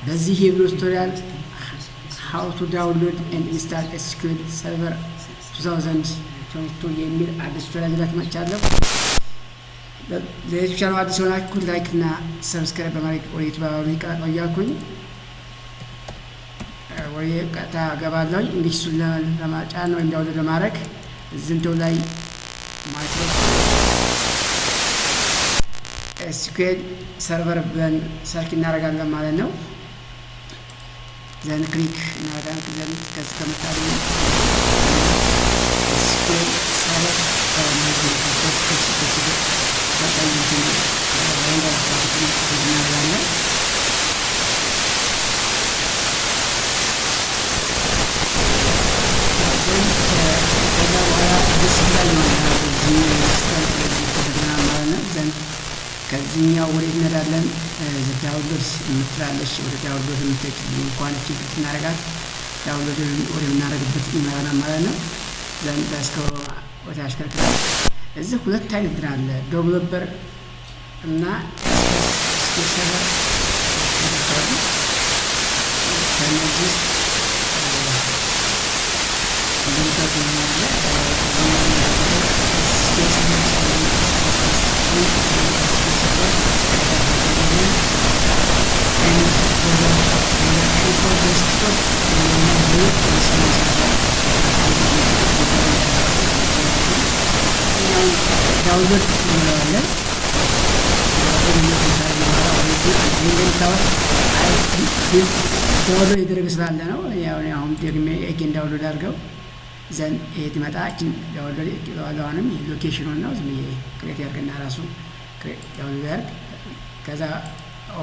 በዚህ የቪዲዮ ቱቶሪያል how to download and install SQL Server 2022 የሚል አዲስ ቱቶሪያል መጥቻለሁ። ለዚህ ቻናል አዲስ ሆናችሁ ላይክ እና ሰብስክራይብ በማድረግ ወደ ተባባሪ ቀላቀያኩኝ ወይ ቀጣ ገባለሁ። እንግዲህ እሱን ለማጫን ወይም ዳውንሎድ ለማድረግ ዝንተው ላይ SQL Server ብለን ሰርች እናደርጋለን ማለት ነው። ዘን ክሊክ እናደርጋለን። ከዚህ ከመጣልን SQL Server ከዚህኛው ወደ እንሄዳለን። ዳውንሎድ የምትላለች ወደ ዳውንሎድ የምትሄድ እንኳን ክሊክ እናደርጋት ዳውንሎድ ወደ እናደርግበት ይመራና ማለት ነው። ዘን በስከው ወደ አሽከርክራ እዚህ ሁለት አይነት አለ፣ ዴቨሎፐር እና SQL Server ከነዚህ ዳውንሎድ እናደርጋለን። ዳውንሎድ የተደረገ ስላለ ነው። ያው አሁን ደግሜ ኤጌን ዳውንሎድ አድርገው ዘን ይሄ ትመጣችን ዳውንሎድ ይቀበላውንም ሎኬሽኑን ነው ዝም ክሬት ያርገና ራሱ ዳውንሎድ ያርግ። ከዛ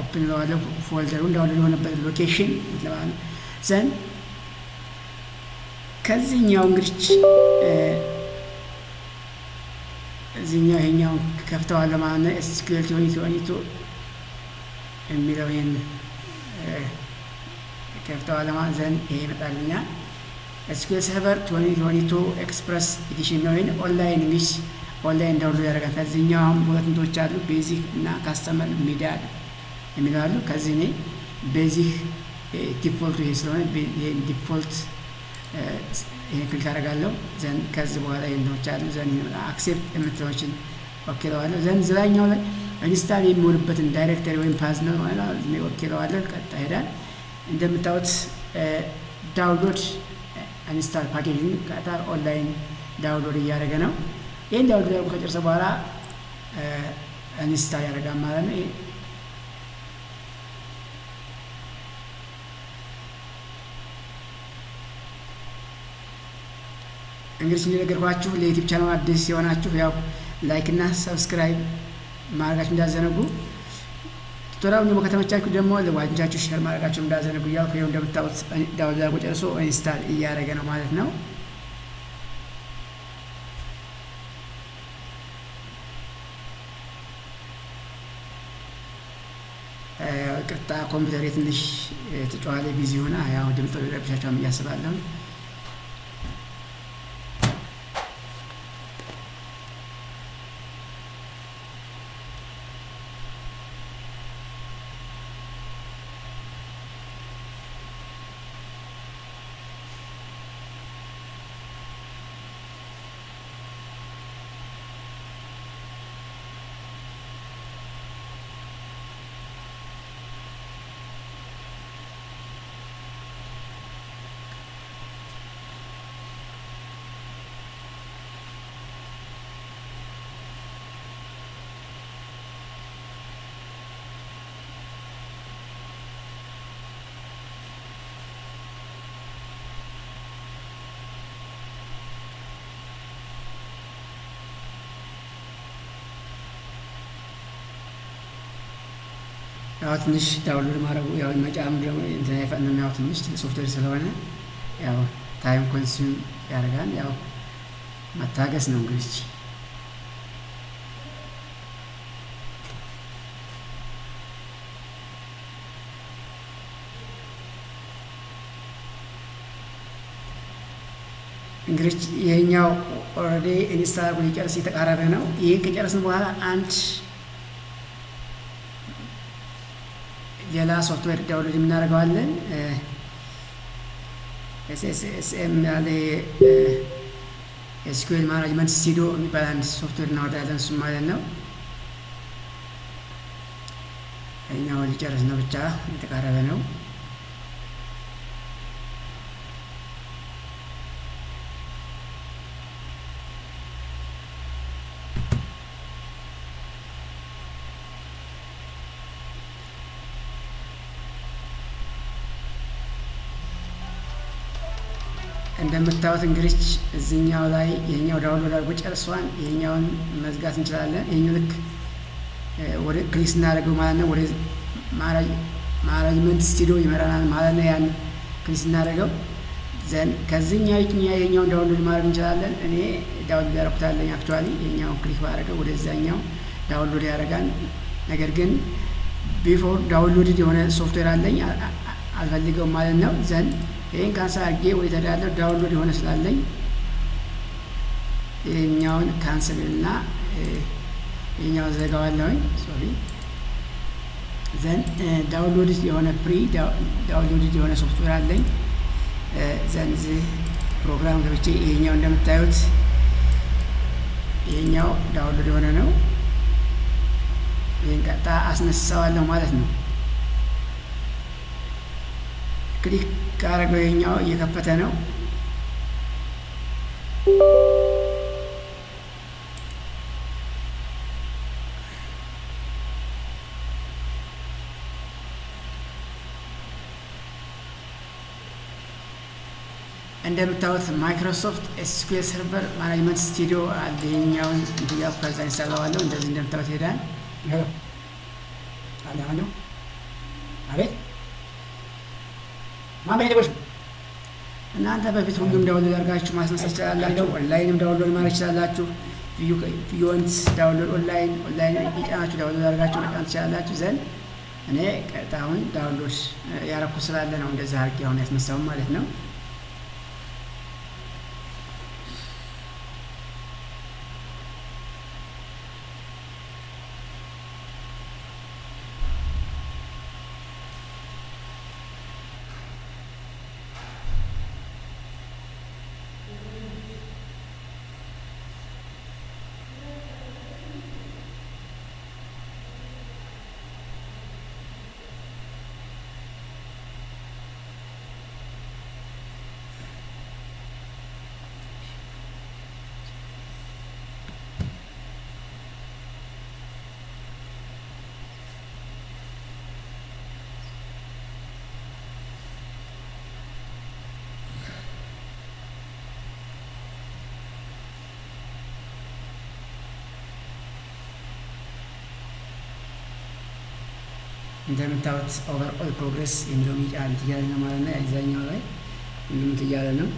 ኦፕን ለዋለው ፎልደሩን ዳውንሎድ የሆነበት ሎኬሽን ይተባለ ዘን ከዚህኛው እንግዲህ እዚህኛው ይሄኛው ከፍተዋለሁ ማለት ነው። SQL 2022 የሚለው ይሄን ከፍተዋለሁ ማለት ዘን ይሄ ይመጣልኛል። SQL Server 2022 ኤክስፕረስ ኤዲሽን ነው። ይሄን ኦንላይን እንግዲህ ኦንላይን ዳውንሎድ ያደርጋል። ከዚህኛው ሁለት እንትኖች አሉ፣ ቤዚክ እና ካስተመር ሚዲያ የሚለው አሉ። ከዚህ እኔ ቤዚክ ዲፎልት ይሄ ስለሆነ ይሄን ዲፎልት ይሄን ክሊክ አደርጋለሁ። ዘን ከዚህ በኋላ እንትኖች አሉ። ዘን አክሴፕት የምትለዎችን ኦኬ ለዋለሁ። ዘን ዝላኛው ላይ ኢንስታል የሚሆንበትን ዳይሬክተሪ ወይም ፓዝ ነው ማለት ነው። ኦኬ ለዋለሁ። ቀጣ ሄዳል። እንደምታዩት ዳውንሎድ ኢንስታል ፓኬጅን ቀጣር ኦንላይን ዳውንሎድ እያደረገ ነው። ይሄን ዳውንሎድ ከጨረሰ በኋላ ኢንስታል ያደርጋል ማለት ነው። እንግዲህ እንደነገርኳችሁ ለዩቲዩብ ቻናል አዲስ የሆናችሁ ያው ላይክ እና ሰብስክራይብ ማድረጋችሁ እንዳዘነጉ፣ ቱቶሪያሉን ደግሞ ከተመቻችሁ ደግሞ ለጓደኞቻችሁ ሼር ማድረጋችሁ እንዳዘነጉ እያልኩ ይኸው እንደምታዩት ዳውንሎድ አድርጎ ጨርሶ ኢንስታል እያደረገ ነው ማለት ነው። ቅጣ ኮምፒውተር ትንሽ ተጫዋለ ቢዚ ሆና ያው ድምጽ ረብሻቸውም እያስባለሁ። ያው ትንሽ ዳውንሎድ ማድረጉ ያው መጫኑ ደግሞ እንትን አይፈጥንም። ያው ትንሽ ሶፍትዌር ስለሆነ ያው ታይም ኮንሱም ያደርጋል። ያው መታገስ ነው እንግዲህ። እንግዲህ ይሄኛው ኦልሬዲ ኢንስታል ሊጨርስ የተቃረበ ነው። ይሄ ከጨረስን በኋላ አንድ ሌላ ሶፍትዌር ዳውንሎድ የምናደርገዋለን። ኤስኤስኤም ያለ ኤስኪዩኤል ማናጅመንት ስቱዲዮ የሚባል አንድ ሶፍትዌር እናወርዳለን። እሱም ማለት ነው እኛው ሊጨርስ ነው፣ ብቻ የተቃረበ ነው። እንደምታዩት እንግዲህ እዚህኛው ላይ ይሄኛው ዳውንሎድ አድርጎ ጨርሷል። ይሄኛውን መዝጋት እንችላለን። ይሄኛው ልክ ወደ ክሊክ ስናደርገው ማለት ነው ወደ ማናጅመንት ስቱዲዮ ይመራናል ማለት ነው። ያን ክሊክ ስናደርገው ዘን ከዚህኛው ይሄኛውን ዳውንሎድ ማድረግ እንችላለን። እኔ ዳውንሎድ ያደረኩታለኝ አክቹአሊ ይሄኛውን ክሊክ ባደረገው ወደዛኛው ዳውንሎድ ያደርጋል። ነገር ግን ቢፎር ዳውንሎድ የሆነ ሶፍትዌር አለኝ አልፈልገውም ማለት ነው። ዘን ይሄን ካንሰል አድርጌ ወይ ተዳለው ዳውንሎድ የሆነ ስላለኝ ይሄኛውን ካንሰል እና ይሄኛውን ዘጋዋለሁኝ። ሶሪ ዘን ዳውንሎድ የሆነ ዳውንሎድ የሆነ ሶፍትዌር አለኝ። ዘን እዚህ ፕሮግራም ገብቼ ይሄኛው እንደምታዩት ይሄኛው ዳውንሎድ የሆነ ነው። ይሄን ቀጥታ አስነሳዋለሁ ማለት ነው። ክሊክ ካረገው ይሄኛው እየከፈተ ነው። እንደምታዩት ማይክሮሶፍት ኤስኪዩኤል ሰርቨር ማኔጅመንት ስቱዲዮ አለ። ይሄኛውን እንዲያው ከዛ እንሰራዋለሁ። እንደዚህ እንደምታዩት ሄዳል። አለው አቤት ማባይደውሽ እናንተ በፊት ሁሉም ዳውንሎድ አድርጋችሁ ማስነሳት ትችላላችሁ። ኦንላይንም ዳውንሎድ ማድረግ ትችላላችሁ። ቪዩንስ ዳውንሎድ ኦንላይን ይጫናችሁ ዳውንሎድ አድርጋችሁ መጫን ትችላላችሁ። ዘንድ እኔ ቀጥታውን ዳውንሎድ ያረኩ ስላለ ነው እንደዛ አድርጌ አሁን ያስነሳው ማለት ነው። እንደምታዩት ኦቨርኦል ፕሮግሬስ የሚለው ሚጫን እያለ ነው ማለት ነው። አብዛኛው ላይ እንደምት እያለ ነው።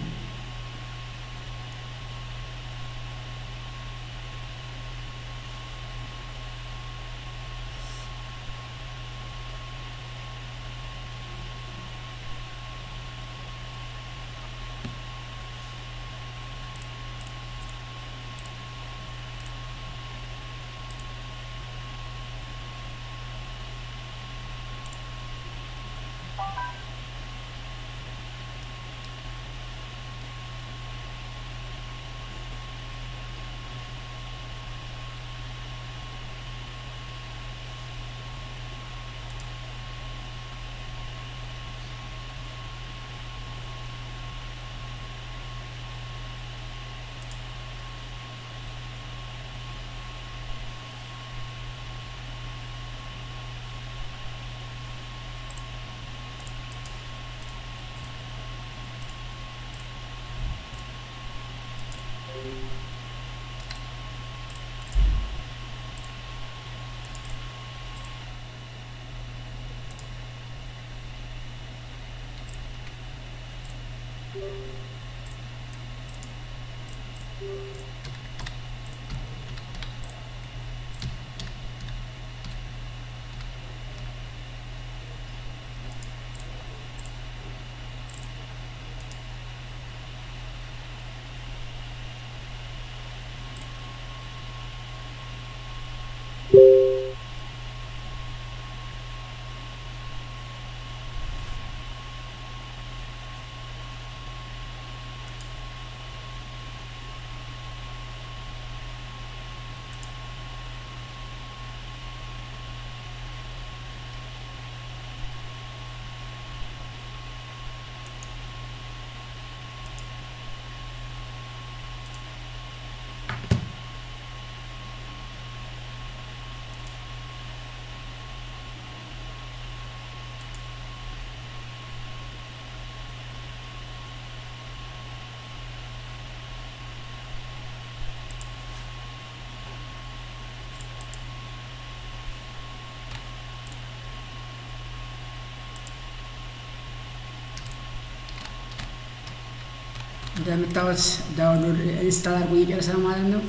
እንደምታዩት ዳውንሎድ ኢንስታል አድርጎ እየጨረሰ ነው ማለት ነው።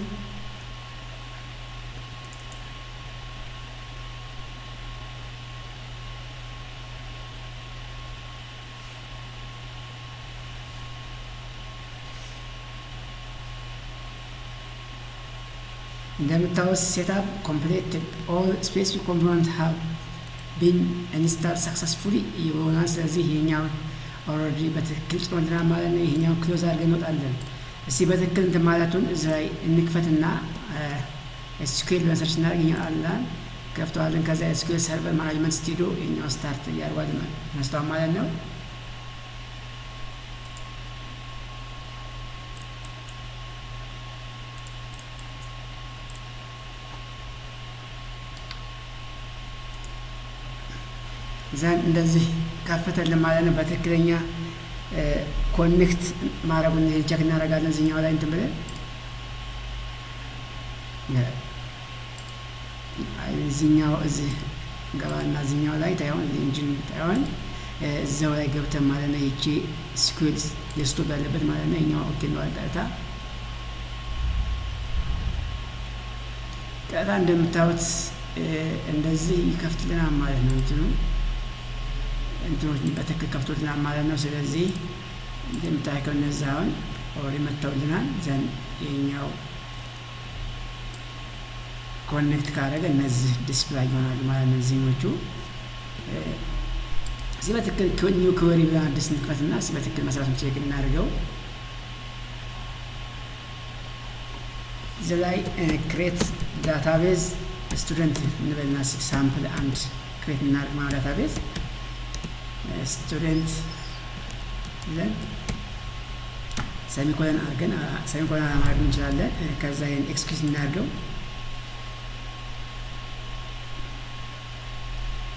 እንደምታዩት ሴትአፕ ኮምፕሊትድ ኦል ስፔሲፊክ ኮምፖነንት ሃቭ ቢን ኢንስታል ሰክሰስፉሊ ይሆናል። ስለዚህ ይሄኛው ኦልሬዲ በትክክል ጽፎልናል ማለት ነው። ይሄኛው ክሎዝ አድርገን እንወጣለን። እስቲ በትክክል እንትን ማለቱን እዚህ ላይ እንክፈትና SQL በሰርች እናደርግ አለን ከፍተዋለን። ከዛ SQL ሰርቨር ማኔጅመንት ስቱዲዮ ይሄኛው ስታርት ያርጓል ተነስቷል ማለት ነው። ዘን እንደዚህ ከፈተልን ማለት ነው። በትክክለኛ ኮኔክት ማድረጉን ቼክ እናደርጋለን። እዚህኛው ላይ እንትን ብለን እዚህኛው እዚህ ገባና እዚህኛው ላይ ታይሆን ኢንጂን ታይሆን እዛው ላይ ገብተን ማለት ነው። ይቺ SQL ዴስክቶፕ ያለበት ማለት ነው። ይሄኛው ኦኬ ነው። ቀጥታ እንደምታዩት እንደዚህ ይከፍትልናል ማለት ነው። እንትኖች በትክክል ከፍቶልናል ማለት ነው። ስለዚህ እንደምታውቀው እነዚህ አሁን ኦልሬዲ መጥተውልናል። ዘን የኛው ኮኔክት ካደረገ እነዚህ ዲስፕላይ ይሆናሉ ማለት ነው። እዚህኞቹ እዚህ በትክክል ኒው ኩዌሪ ብለን አዲስ እንክፈትና እዚህ በትክክል መስራቱን ቼክ እናድርገው። እዚህ ላይ ክሬት ዳታቤዝ ስቱደንት እንበልና ሳምፕል አንድ ክሬት እናድርግ ማለት ዳታቤዝ ስቱደንት ብለን ሰሚኮለን አድርገን ሰሚኮለን ማድረግ እንችላለን። ከዛ ይሄን ኤክስኪዩት እናድርገው።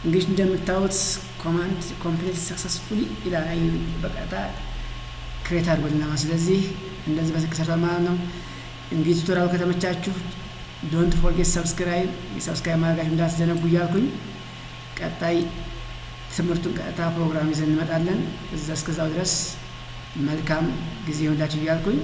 እንግዲህ እንደምታዩት ኮማንድ ኮምፕሊት ሰክሰስፉሊ ይላል። በቀጥታ ክሬት አድርጎልናል። ስለዚህ እንደዚህ በትክክል ሰርቷል ማለት ነው። እንግዲህ ቱቶሪያሉ ከተመቻችሁ ዶንት ፎርጌት ሰብስክራይብ ማድረጋችሁ እንዳትዘነጉ እያልኩኝ ቀጣይ ትምህርቱን ቀጥታ ፕሮግራም ይዘን እንመጣለን። እስከዛው ድረስ መልካም ጊዜ ይሁንላችሁ እያልኩኝ